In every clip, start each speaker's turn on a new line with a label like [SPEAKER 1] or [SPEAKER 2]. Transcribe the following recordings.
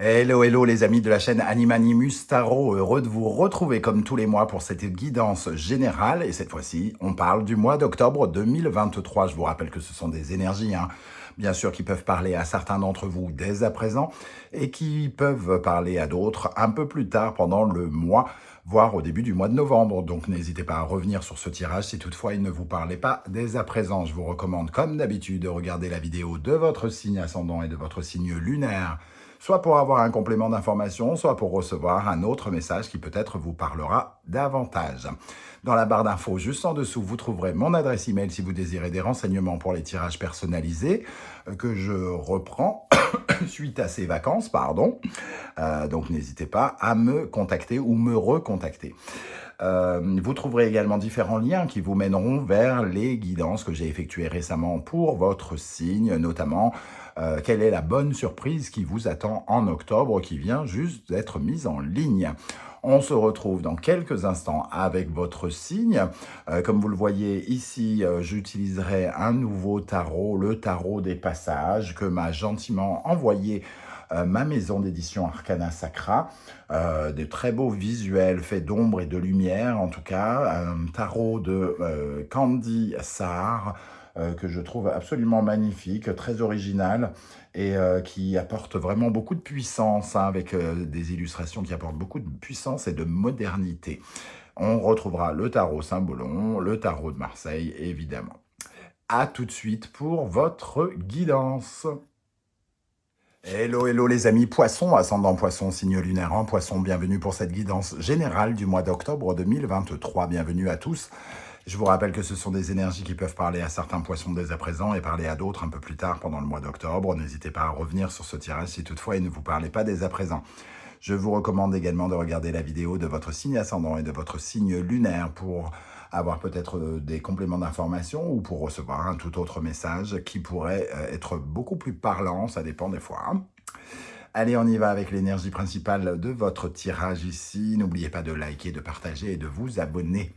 [SPEAKER 1] Hello, hello les amis de la chaîne Animanimus Tarot, heureux de vous retrouver comme tous les mois pour cette guidance générale. Et cette fois-ci, on parle du mois d'octobre 2023. Je vous rappelle que ce sont des énergies, bien sûr, qui peuvent parler à certains d'entre vous dès à présent et qui peuvent parler à d'autres un peu plus tard pendant le mois, voire au début du mois de novembre. Donc n'hésitez pas à revenir sur ce tirage si toutefois il ne vous parlait pas dès à présent. Je vous recommande comme d'habitude de regarder la vidéo de votre signe ascendant et de votre signe lunaire, soit pour avoir un complément d'information, soit pour recevoir un autre message qui peut-être vous parlera davantage. Dans la barre d'infos juste en dessous, vous trouverez mon adresse email si vous désirez des renseignements pour les tirages personnalisés que je reprends suite à ces vacances, donc n'hésitez pas à me contacter ou me recontacter. Vous trouverez également différents liens qui vous mèneront vers les guidances que j'ai effectuées récemment pour votre signe, notamment quelle est la bonne surprise qui vous attend en octobre, qui vient juste d'être mise en ligne. On se retrouve dans quelques instants avec votre signe. Comme vous le voyez ici, j'utiliserai un nouveau tarot, le tarot des passages, que m'a gentiment envoyé ma maison d'édition Arcana Sacra. De très beaux visuels faits d'ombre et de lumière, en tout cas. Un tarot de Candy Sahar, que je trouve absolument magnifique, très original et qui apporte vraiment beaucoup de puissance, avec des illustrations qui apportent beaucoup de puissance et de modernité. On retrouvera le tarot Saint-Bolon, le tarot de Marseille, évidemment. À tout de suite pour votre guidance. Hello, hello les amis poissons, ascendant poisson, signe lunaire en poisson, bienvenue pour cette guidance générale du mois d'octobre 2023, bienvenue à tous. Je vous rappelle que ce sont des énergies qui peuvent parler à certains poissons dès à présent et parler à d'autres un peu plus tard pendant le mois d'octobre. N'hésitez pas à revenir sur ce tirage si toutefois il ne vous parlait pas dès à présent. Je vous recommande également de regarder la vidéo de votre signe ascendant et de votre signe lunaire pour avoir peut-être des compléments d'information ou pour recevoir un tout autre message qui pourrait être beaucoup plus parlant, ça dépend des fois. Allez, on y va avec l'énergie principale de votre tirage ici. N'oubliez pas de liker, de partager et de vous abonner.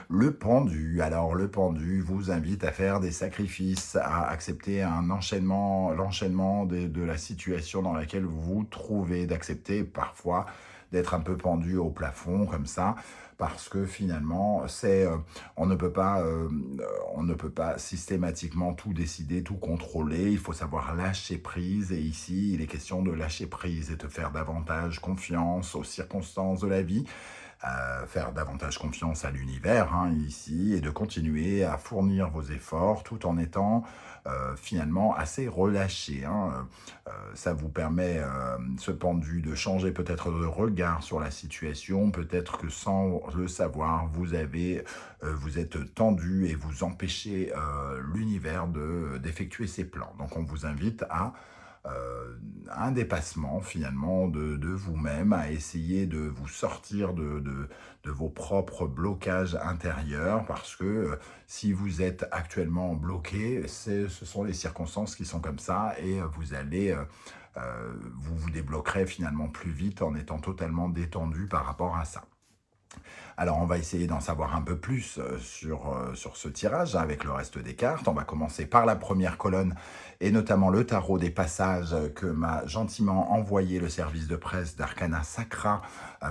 [SPEAKER 1] Le pendu, alors le pendu vous invite à faire des sacrifices, à accepter l'enchaînement de la situation dans laquelle vous vous trouvez, d'accepter parfois d'être un peu pendu au plafond comme ça, parce que finalement, on ne peut pas systématiquement tout décider, tout contrôler. Il faut savoir lâcher prise. Et ici, il est question de lâcher prise et de faire davantage confiance aux circonstances de la vie, faire davantage confiance à l'univers ici, et de continuer à fournir vos efforts tout en étant finalement assez relâché. Ça vous permet, ce pendu, de changer peut-être de regard sur la situation. Peut-être que sans le savoir, vous êtes tendu et vous empêchez l'univers d'effectuer ses plans. Donc on vous invite à un dépassement finalement de vous-même, à essayer de vous sortir de vos propres blocages intérieurs, parce que si vous êtes actuellement bloqué, ce sont les circonstances qui sont comme ça, et vous vous débloquerez finalement plus vite en étant totalement détendu par rapport à ça. Alors, on va essayer d'en savoir un peu plus sur ce tirage avec le reste des cartes. On va commencer par la première colonne, et notamment le tarot des passages que m'a gentiment envoyé le service de presse d'Arcana Sacra,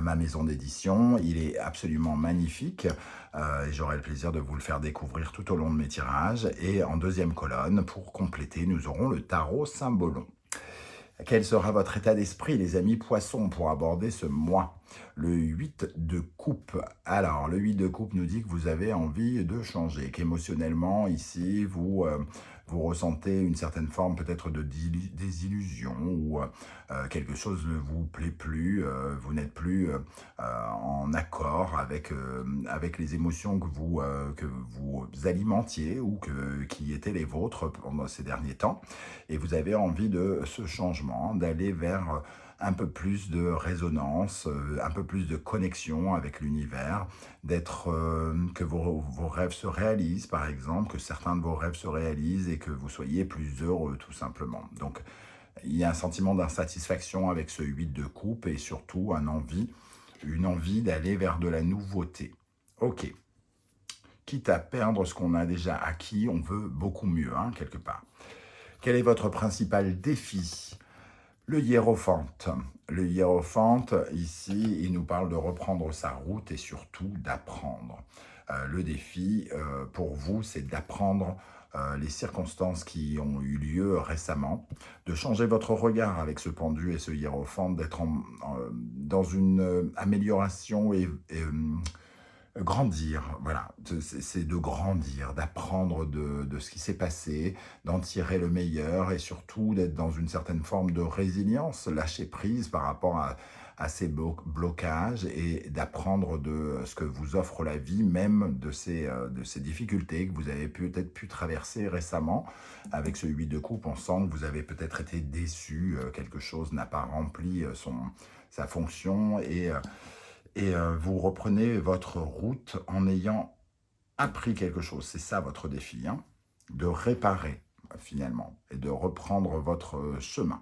[SPEAKER 1] ma maison d'édition. Il est absolument magnifique. Et j'aurai le plaisir de vous le faire découvrir tout au long de mes tirages. Et en deuxième colonne, pour compléter, nous aurons le tarot Saint-Bolon. Quel sera votre état d'esprit, les amis poissons, pour aborder ce mois? Le 8 de coupe. Alors, le 8 de coupe nous dit que vous avez envie de changer, qu'émotionnellement, ici, vous ressentez une certaine forme peut-être de désillusion, ou quelque chose ne vous plaît plus, vous n'êtes plus en accord avec les émotions que vous alimentiez ou qui étaient les vôtres pendant ces derniers temps. Et vous avez envie de ce changement, d'aller vers un peu plus de résonance, un peu plus de connexion avec l'univers, que vos rêves se réalisent, par exemple, que certains de vos rêves se réalisent et que vous soyez plus heureux, tout simplement. Donc, il y a un sentiment d'insatisfaction avec ce 8 de coupe, et surtout une envie d'aller vers de la nouveauté. Ok. Quitte à perdre ce qu'on a déjà acquis, on veut beaucoup mieux, quelque part. Quel est votre principal défi? Le hiérophante. Le hiérophante, ici, il nous parle de reprendre sa route et surtout d'apprendre. Le défi, pour vous, c'est d'apprendre les circonstances qui ont eu lieu récemment, de changer votre regard avec ce pendu et ce hiérophante, d'être dans une amélioration et grandir, voilà, c'est de grandir, d'apprendre de ce qui s'est passé, d'en tirer le meilleur et surtout d'être dans une certaine forme de résilience, lâcher prise par rapport à ces blocages et d'apprendre de ce que vous offre la vie, même de ces difficultés que vous avez peut-être pu traverser récemment. Avec ce 8 de coupe, on sent que vous avez peut-être été déçu, quelque chose n'a pas rempli sa fonction et vous reprenez votre route en ayant appris quelque chose. C'est ça votre défi, hein, de réparer finalement et de reprendre votre chemin.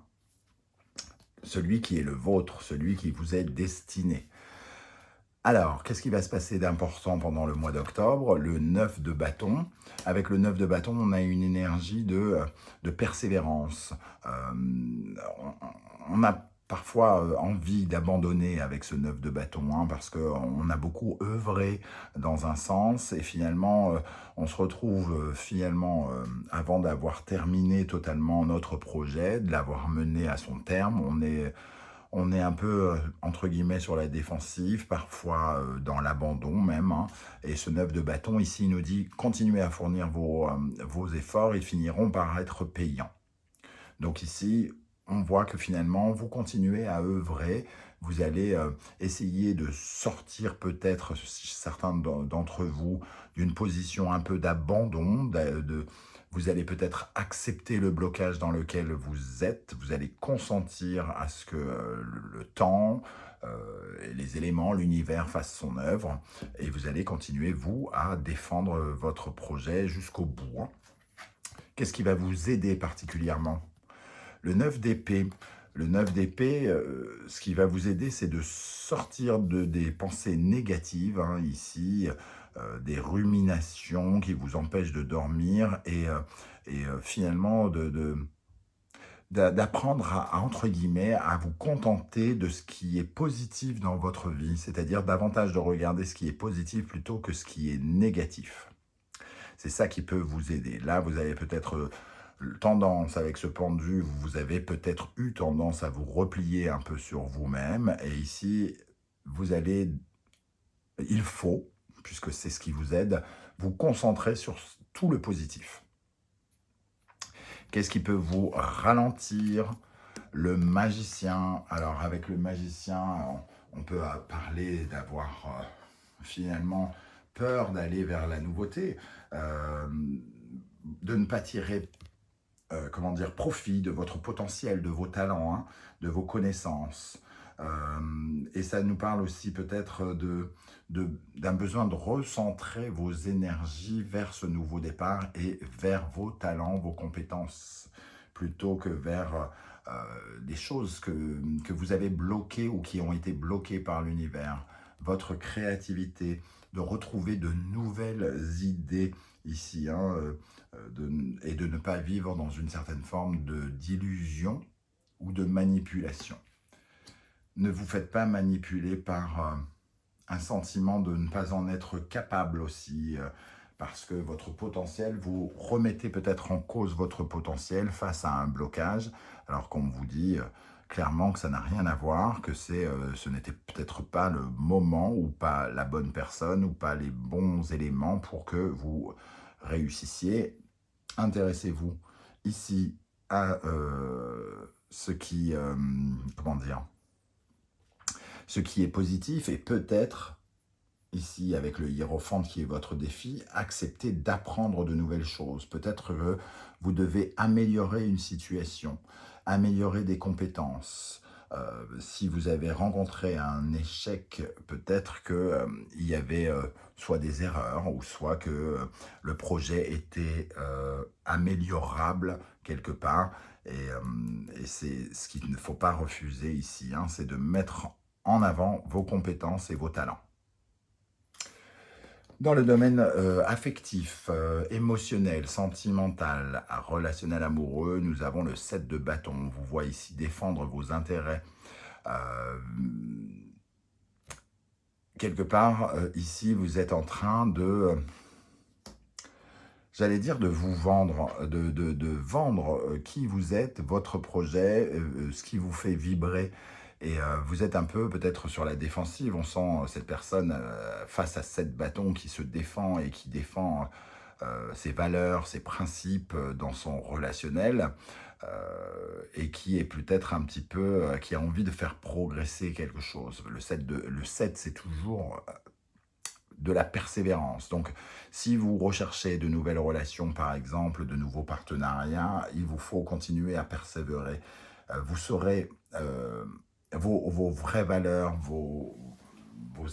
[SPEAKER 1] Celui qui est le vôtre, celui qui vous est destiné. Alors, qu'est-ce qui va se passer d'important pendant le mois d'octobre? Le 9 de bâton. Avec le 9 de bâton, on a une énergie de persévérance. On a parfois envie d'abandonner avec ce 9 de bâton, hein, parce qu'on a beaucoup œuvré dans un sens et finalement, on se retrouve finalement, avant d'avoir terminé totalement notre projet, de l'avoir mené à son terme, on est un peu, entre guillemets, sur la défensive, parfois dans l'abandon même, hein. Et ce 9 de bâton, ici, il nous dit, continuez à fournir vos efforts, ils finiront par être payants. Donc ici, on voit que finalement, vous continuez à œuvrer, vous allez essayer de sortir peut-être, certains d'entre vous, d'une position un peu d'abandon, vous allez peut-être accepter le blocage dans lequel vous êtes, vous allez consentir à ce que le temps, les éléments, l'univers fassent son œuvre, et vous allez continuer, vous, à défendre votre projet jusqu'au bout, hein. Qu'est-ce qui va vous aider particulièrement? Le 9 d'épée. Le 9 d'épée, ce qui va vous aider, c'est de sortir des pensées négatives, hein, ici, des ruminations qui vous empêchent de dormir et finalement d'apprendre entre guillemets, à vous contenter de ce qui est positif dans votre vie, c'est-à-dire davantage de regarder ce qui est positif plutôt que ce qui est négatif. C'est ça qui peut vous aider. Là, vous avez peut-être tendance, avec ce pendu, vous avez peut-être eu tendance à vous replier un peu sur vous-même. Et ici, il faut, puisque c'est ce qui vous aide, vous concentrer sur tout le positif. Qu'est-ce qui peut vous ralentir? Le magicien. Alors, avec le magicien, on peut parler d'avoir finalement peur d'aller vers la nouveauté, de ne pas tirer comment dire, profit de votre potentiel, de vos talents, hein, de vos connaissances. Et ça nous parle aussi peut-être d'un besoin de recentrer vos énergies vers ce nouveau départ et vers vos talents, vos compétences, plutôt que vers des choses que vous avez bloquées ou qui ont été bloquées par l'univers. Votre créativité, de retrouver de nouvelles idées ici, hein, et de ne pas vivre dans une certaine forme d'illusion ou de manipulation. Ne vous faites pas manipuler par un sentiment de ne pas en être capable aussi, parce que votre potentiel, vous remettez peut-être en cause votre potentiel face à un blocage, alors qu'on vous dit clairement que ça n'a rien à voir, que ce n'était peut-être pas le moment ou pas la bonne personne ou pas les bons éléments pour que vous réussissiez. Intéressez-vous ici à ce qui, comment dire, ce qui est positif et peut-être, ici avec le hiérophante qui est votre défi, accepter d'apprendre de nouvelles choses. Peut-être que vous devez améliorer une situation, améliorer des compétences. Si vous avez rencontré un échec, peut-être qu'il y avait soit des erreurs ou soit que le projet était améliorable quelque part. Et c'est ce qu'il ne faut pas refuser ici, hein, c'est de mettre en avant vos compétences et vos talents. Dans le domaine affectif, émotionnel, sentimental, relationnel amoureux, nous avons le 7 de bâton. On vous voit ici défendre vos intérêts. Euh, Quelque part, ici, vous êtes en train de, j'allais dire, de vous vendre, de vendre qui vous êtes, votre projet, ce qui vous fait vibrer. Et vous êtes un peu peut-être sur la défensive. On sent cette personne face à cette bâton qui se défend et qui défend ses valeurs, ses principes dans son relationnel et qui est peut-être un petit peu, qui a envie de faire progresser quelque chose. Le 7 c'est toujours de la persévérance. Donc, si vous recherchez de nouvelles relations, par exemple, de nouveaux partenariats, il vous faut continuer à persévérer. Vous saurez vos vraies valeurs, vos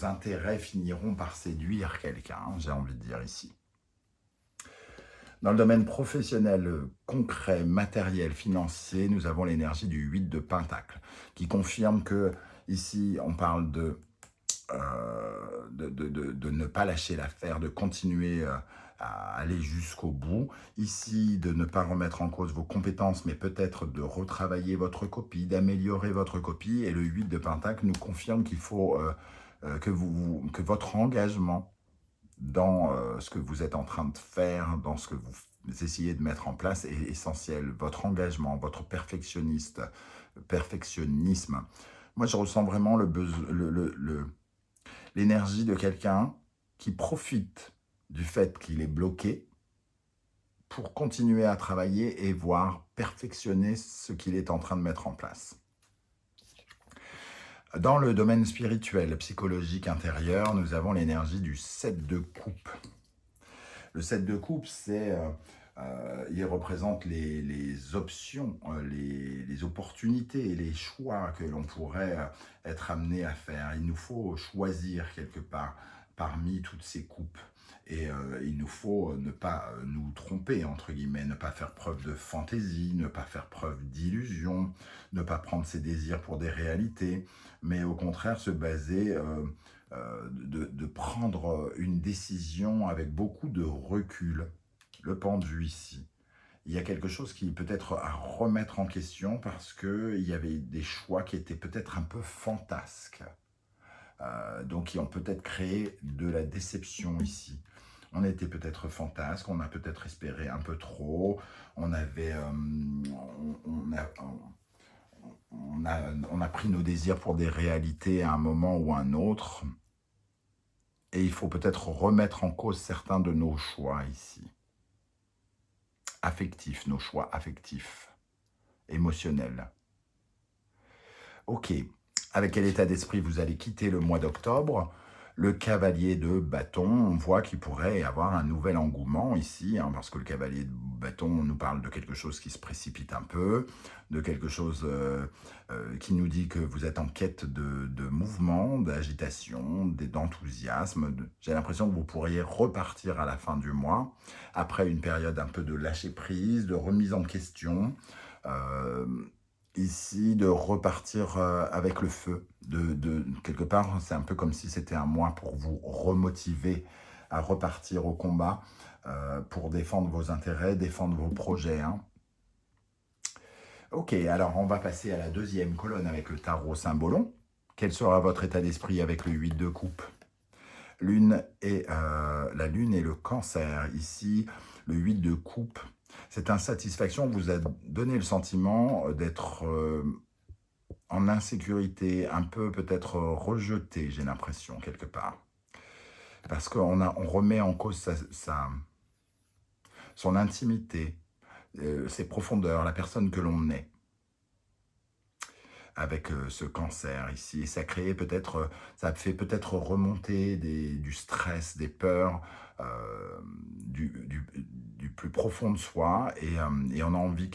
[SPEAKER 1] intérêts finiront par séduire quelqu'un, j'ai envie de dire ici. Dans le domaine professionnel, concret, matériel, financier, nous avons l'énergie du 8 de Pentacle, qui confirme que ici, on parle de ne pas lâcher l'affaire, de continuer à aller jusqu'au bout. Ici, de ne pas remettre en cause vos compétences, mais peut-être de retravailler votre copie, d'améliorer votre copie. Et le 8 de Pentacle nous confirme qu'il faut que votre engagement dans ce que vous êtes en train de faire, dans ce que vous essayez de mettre en place est essentiel. Votre engagement, votre perfectionnisme. Moi, je ressens vraiment l'énergie de quelqu'un qui profite du fait qu'il est bloqué pour continuer à travailler et voir perfectionner ce qu'il est en train de mettre en place. Dans le domaine spirituel, psychologique, intérieur, nous avons l'énergie du 7 de coupe. Le 7 de coupe, il représente les options, les opportunités et les choix que l'on pourrait être amené à faire. Il nous faut choisir quelque part parmi toutes ces coupes. Et il nous faut ne pas nous tromper, entre guillemets, ne pas faire preuve de fantaisie, ne pas faire preuve d'illusion, ne pas prendre ses désirs pour des réalités, mais au contraire se baser, de prendre une décision avec beaucoup de recul. Le pendu ici. Il y a quelque chose qui peut être à remettre en question parce qu'il y avait des choix qui étaient peut-être un peu fantasques. Donc qui ont peut-être créé de la déception ici. On était peut-être fantasque, on a peut-être espéré un peu trop, on a pris nos désirs pour des réalités à un moment ou à un autre. Et il faut peut-être remettre en cause certains de nos choix ici. Affectifs, nos choix affectifs, émotionnels. Ok, avec quel état d'esprit vous allez quitter le mois d'octobre? Le cavalier de bâton, on voit qu'il pourrait y avoir un nouvel engouement ici, hein, parce que le cavalier de bâton nous parle de quelque chose qui se précipite un peu, de quelque chose qui nous dit que vous êtes en quête de mouvement, d'agitation, d'enthousiasme. J'ai l'impression que vous pourriez repartir à la fin du mois, après une période un peu de lâcher-prise, de remise en question, ici, de repartir avec le feu. Quelque part, c'est un peu comme si c'était un mois pour vous remotiver à repartir au combat, pour défendre vos intérêts, défendre vos projets. Hein. Ok, alors on va passer à la deuxième colonne avec le tarot Symbolon. Quel sera votre état d'esprit avec le 8 de coupe? La lune et le cancer. Ici, le 8 de coupe. Cette insatisfaction vous a donné le sentiment d'être en insécurité, un peu peut-être rejeté, j'ai l'impression, quelque part. Parce qu'on remet en cause son intimité, ses profondeurs, la personne que l'on est, avec ce cancer ici. Et ça fait peut-être remonter du stress, des peurs, du plus profond de soi. Et on a envie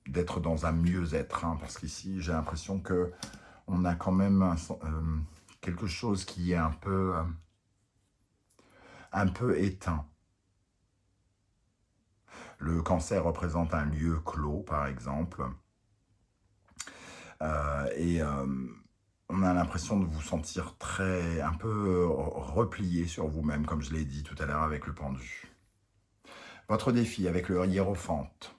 [SPEAKER 1] d'être dans un mieux-être. Hein, parce qu'ici, j'ai l'impression qu'on a quand même quelque chose qui est un peu éteint. Le cancer représente un lieu clos, par exemple. on a l'impression de vous sentir un peu replié sur vous-même, comme je l'ai dit tout à l'heure avec le pendu. Votre défi avec le hiérophante,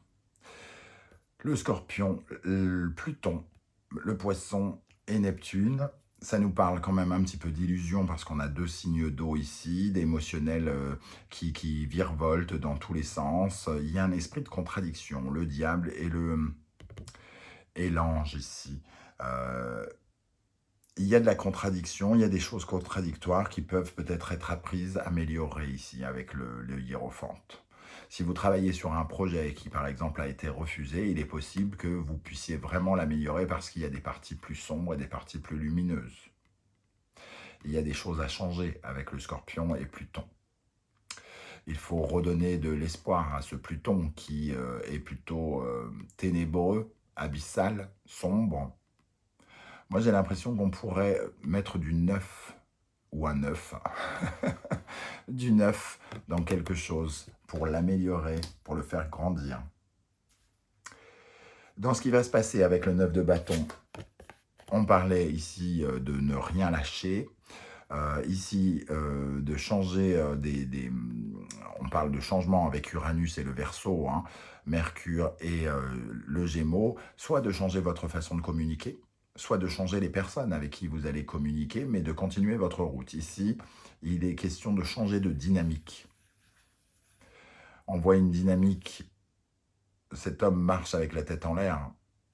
[SPEAKER 1] le scorpion, le Pluton, le poisson et Neptune, ça nous parle quand même un petit peu d'illusion parce qu'on a 2 signes d'eau ici, d'émotionnels qui virevoltent dans tous les sens. Il y a un esprit de contradiction, le diable et l'ange ici. Il y a de la contradiction, il y a des choses contradictoires qui peuvent peut-être être apprises, améliorées ici avec le hiérophante. Si vous travaillez sur un projet qui, par exemple, a été refusé, il est possible que vous puissiez vraiment l'améliorer parce qu'il y a des parties plus sombres et des parties plus lumineuses. Il y a des choses à changer avec le Scorpion et Pluton. Il faut redonner de l'espoir à ce Pluton qui est plutôt ténébreux, abyssal, sombre. Moi, j'ai l'impression qu'on pourrait mettre du neuf ou un neuf, du neuf dans quelque chose pour l'améliorer, pour le faire grandir. Dans ce qui va se passer avec le 9 de bâton, on parlait ici de ne rien lâcher, ici de changer on parle de changement avec Uranus et le Verseau, hein, Mercure et le Gémeaux, soit de changer votre façon de communiquer, soit de changer les personnes avec qui vous allez communiquer, mais de continuer votre route. Ici, il est question de changer de dynamique. On voit une dynamique, cet homme marche avec la tête en l'air,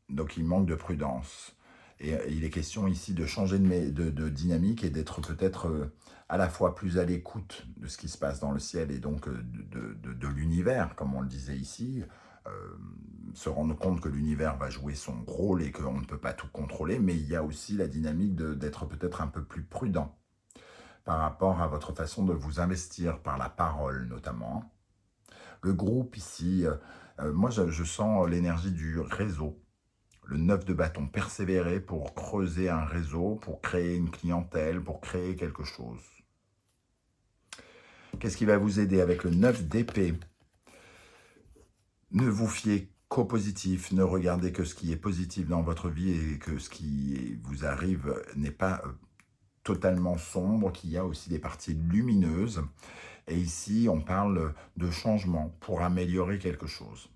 [SPEAKER 1] donc il manque de prudence. Et il est question ici de changer de dynamique et d'être peut-être à la fois plus à l'écoute de ce qui se passe dans le ciel et donc de l'univers, comme on le disait ici, se rendre compte que l'univers va jouer son rôle et qu'on ne peut pas tout contrôler, mais il y a aussi la dynamique d'être peut-être un peu plus prudent par rapport à votre façon de vous investir par la parole notamment. Le groupe ici, moi je sens l'énergie du réseau. Le 9 de bâton, persévérer pour creuser un réseau, pour créer une clientèle, pour créer quelque chose. Qu'est-ce qui va vous aider avec le 9 d'épée? Ne vous fiez qu'au positif, ne regardez que ce qui est positif dans votre vie et que ce qui vous arrive n'est pas totalement sombre, qu'il y a aussi des parties lumineuses. Et ici, on parle de changement pour améliorer quelque chose.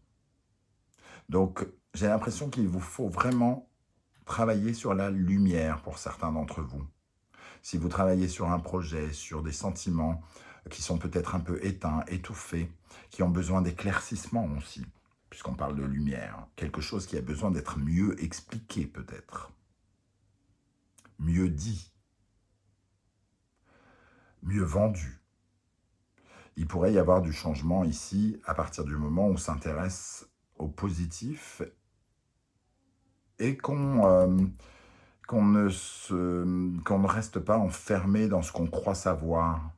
[SPEAKER 1] Donc, j'ai l'impression qu'il vous faut vraiment travailler sur la lumière pour certains d'entre vous. Si vous travaillez sur un projet, sur des sentiments qui sont peut-être un peu éteints, étouffés, qui ont besoin d'éclaircissement aussi, puisqu'on parle de lumière, quelque chose qui a besoin d'être mieux expliqué peut-être, mieux dit, mieux vendu. Il pourrait y avoir du changement ici à partir du moment où on s'intéresse au positif et qu'on ne reste pas enfermé dans ce qu'on croit savoir.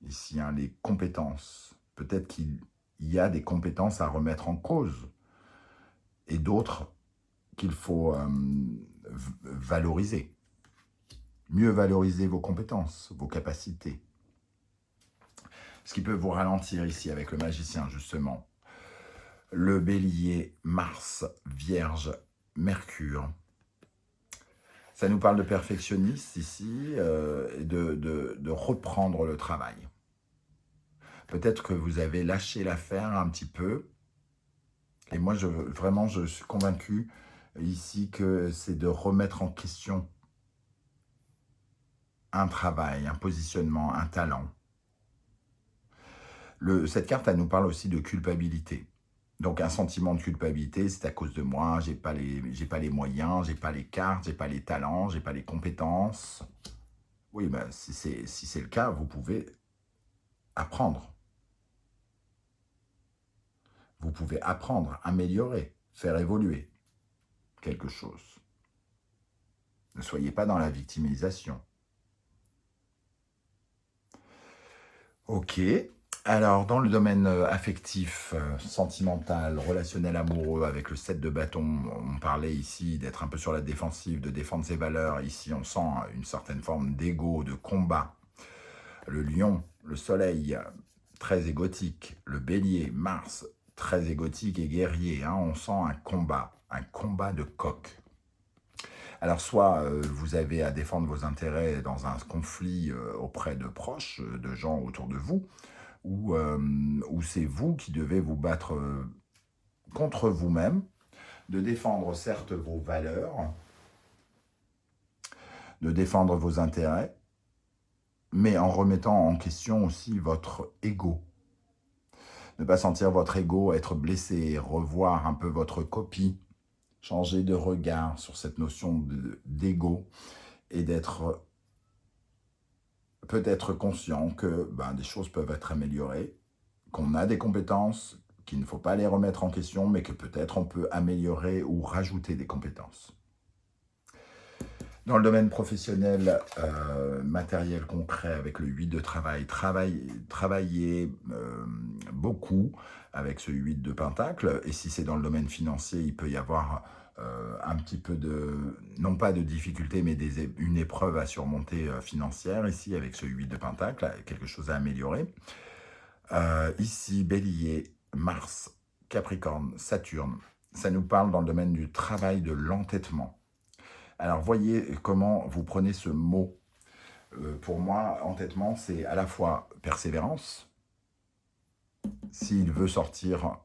[SPEAKER 1] Ici, hein, les compétences. Peut-être qu'il y a des compétences à remettre en cause et d'autres qu'il faut valoriser. Mieux valoriser vos compétences, vos capacités. Ce qui peut vous ralentir ici avec le magicien, justement. Le bélier, Mars, Vierge, Mercure. Ça nous parle de perfectionniste ici, et de reprendre le travail. Peut-être que vous avez lâché l'affaire un petit peu. Et moi, vraiment, je suis convaincu ici que c'est de remettre en question un travail, un positionnement, un talent. Cette carte, elle nous parle aussi de culpabilité. Donc un sentiment de culpabilité, c'est à cause de moi, j'ai pas les moyens, j'ai pas les cartes, j'ai pas les talents, j'ai pas les compétences. Oui, ben, si c'est le cas, vous pouvez apprendre. Vous pouvez apprendre, améliorer, faire évoluer quelque chose. Ne soyez pas dans la victimisation. Ok. Alors, dans le domaine affectif, sentimental, relationnel, amoureux, avec le 7 de bâton, on parlait ici d'être un peu sur la défensive, de défendre ses valeurs. Ici, on sent une certaine forme d'ego, de combat. Le lion, le soleil, très égotique. Le bélier, Mars, très égotique et guerrier. Hein. On sent un combat de coq. Alors, soit vous avez à défendre vos intérêts dans un conflit auprès de proches, de gens autour de vous, ou c'est vous qui devez vous battre contre vous-même, de défendre certes vos valeurs, de défendre vos intérêts, mais en remettant en question aussi votre ego. Ne pas sentir votre ego être blessé, revoir un peu votre copie, changer de regard sur cette notion d'ego et d'être peut-être conscient que des choses peuvent être améliorées, qu'on a des compétences, qu'il ne faut pas les remettre en question, mais que peut-être on peut améliorer ou rajouter des compétences. Dans le domaine professionnel, matériel concret, avec le 8 de travail, travailler beaucoup avec ce 8 de pentacle. Et si c'est dans le domaine financier, il peut y avoir un petit peu de, non pas de difficulté, mais une épreuve à surmonter financière, ici, avec ce 8 de pentacle, quelque chose à améliorer. Ici, Bélier, Mars, Capricorne, Saturne, ça nous parle dans le domaine du travail, de l'entêtement. Alors, voyez comment vous prenez ce mot. Pour moi, entêtement, c'est à la fois persévérance. S'il veut sortir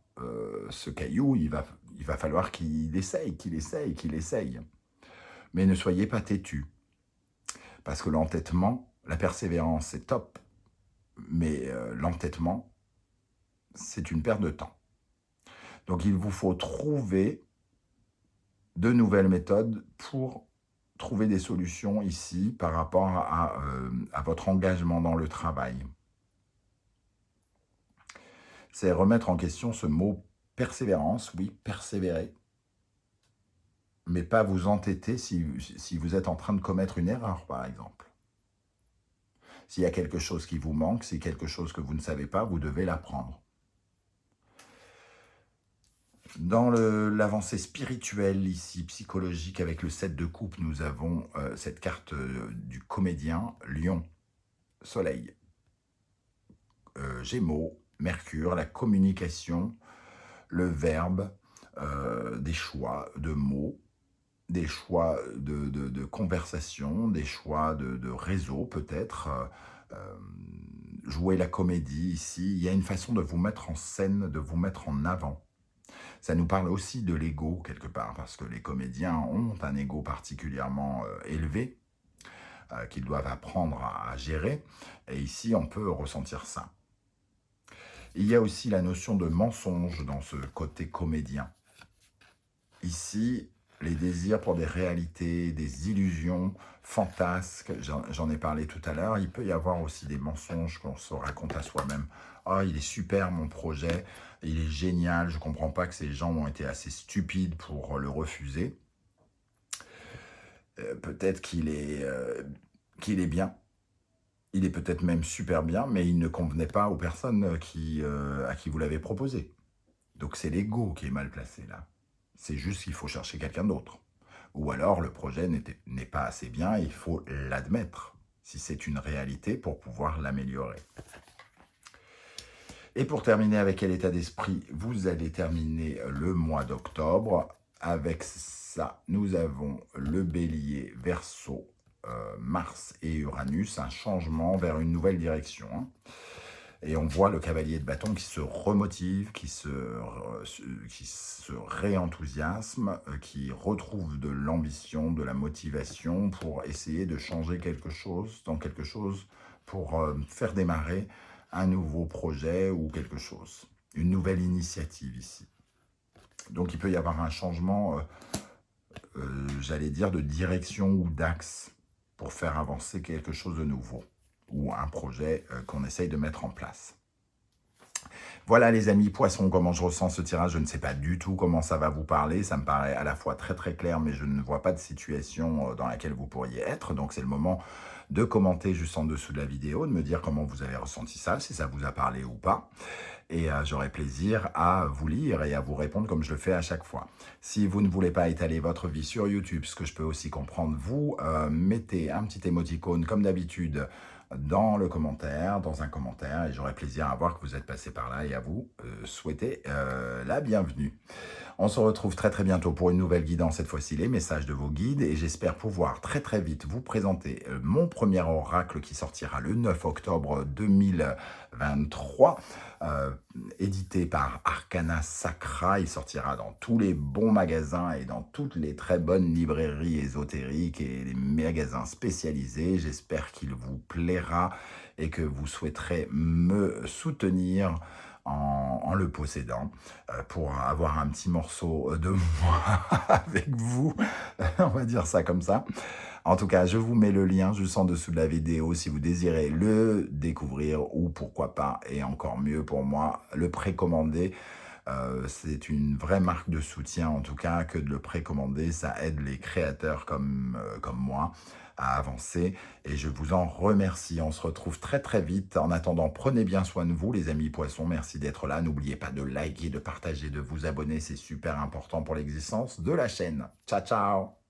[SPEAKER 1] ce caillou, il va falloir qu'il essaye. Mais ne soyez pas têtu. Parce que l'entêtement, la persévérance, c'est top. Mais l'entêtement, c'est une perte de temps. Donc, il vous faut trouver de nouvelles méthodes pour trouver des solutions ici par rapport à votre engagement dans le travail. C'est remettre en question ce mot persévérance, oui, persévérer, mais pas vous entêter si vous êtes en train de commettre une erreur, par exemple. S'il y a quelque chose qui vous manque, s'il y a quelque chose que vous ne savez pas, vous devez l'apprendre. Dans l'avancée spirituelle, ici, psychologique, avec le 7 de coupe, nous avons cette carte du comédien, Lion, Soleil, Gémeaux, Mercure, la communication, le verbe, des choix de mots, des choix de conversation, des choix de réseau peut-être, jouer la comédie ici. Il y a une façon de vous mettre en scène, de vous mettre en avant. Ça nous parle aussi de l'ego, quelque part, parce que les comédiens ont un ego particulièrement élevé, qu'ils doivent apprendre à gérer, et ici, on peut ressentir ça. Il y a aussi la notion de mensonge dans ce côté comédien. Ici, les désirs pour des réalités, des illusions, fantasques, j'en ai parlé tout à l'heure, il peut y avoir aussi des mensonges qu'on se raconte à soi-même. « Oh, il est super mon projet, il est génial, je ne comprends pas que ces gens ont été assez stupides pour le refuser. » Peut-être qu'il est bien, il est peut-être même super bien, mais il ne convenait pas aux personnes à qui vous l'avez proposé. Donc c'est l'ego qui est mal placé là. C'est juste qu'il faut chercher quelqu'un d'autre. Ou alors le projet n'est pas assez bien, il faut l'admettre, si c'est une réalité, pour pouvoir l'améliorer. Et pour terminer, avec quel état d'esprit vous allez terminer le mois d'octobre? Avec ça, nous avons le Bélier, Verseau, Mars et Uranus, un changement vers une nouvelle direction. Et on voit le cavalier de bâton qui se remotive, qui se réenthousiasme, qui retrouve de l'ambition, de la motivation pour essayer de changer quelque chose, pour faire démarrer un nouveau projet ou quelque chose, une nouvelle initiative ici. Donc il peut y avoir un changement, j'allais dire, de direction ou d'axe pour faire avancer quelque chose de nouveau, ou un projet qu'on essaye de mettre en place. Voilà les amis, Poissons, comment je ressens ce tirage, je ne sais pas du tout comment ça va vous parler, ça me paraît à la fois très très clair, mais je ne vois pas de situation dans laquelle vous pourriez être, donc c'est le moment de commenter juste en dessous de la vidéo, de me dire comment vous avez ressenti ça, si ça vous a parlé ou pas. Et j'aurai plaisir à vous lire et à vous répondre comme je le fais à chaque fois. Si vous ne voulez pas étaler votre vie sur YouTube, ce que je peux aussi comprendre, vous mettez un petit émoticône comme d'habitude dans le commentaire, dans un commentaire, et j'aurai plaisir à voir que vous êtes passé par là et à vous souhaiter la bienvenue. On se retrouve très très bientôt pour une nouvelle guidance, cette fois-ci les messages de vos guides, et j'espère pouvoir très très vite vous présenter mon premier oracle qui sortira le 9 octobre 2023, édité par Arcana Sacra. Il sortira dans tous les bons magasins et dans toutes les très bonnes librairies ésotériques et les magasins spécialisés. J'espère qu'il vous plaira et que vous souhaiterez me soutenir en le possédant, pour avoir un petit morceau de moi avec vous, on va dire ça comme ça. En tout cas, je vous mets le lien juste en dessous de la vidéo si vous désirez le découvrir, ou pourquoi pas, et encore mieux pour moi, le précommander. C'est une vraie marque de soutien, en tout cas, que de le précommander. Ça aide les créateurs comme moi à avancer, et je vous en remercie. On se retrouve très très vite. En attendant, prenez bien soin de vous, les amis poissons. Merci d'être là. N'oubliez pas de liker, de partager, de vous abonner. C'est super important pour l'existence de la chaîne. Ciao, ciao!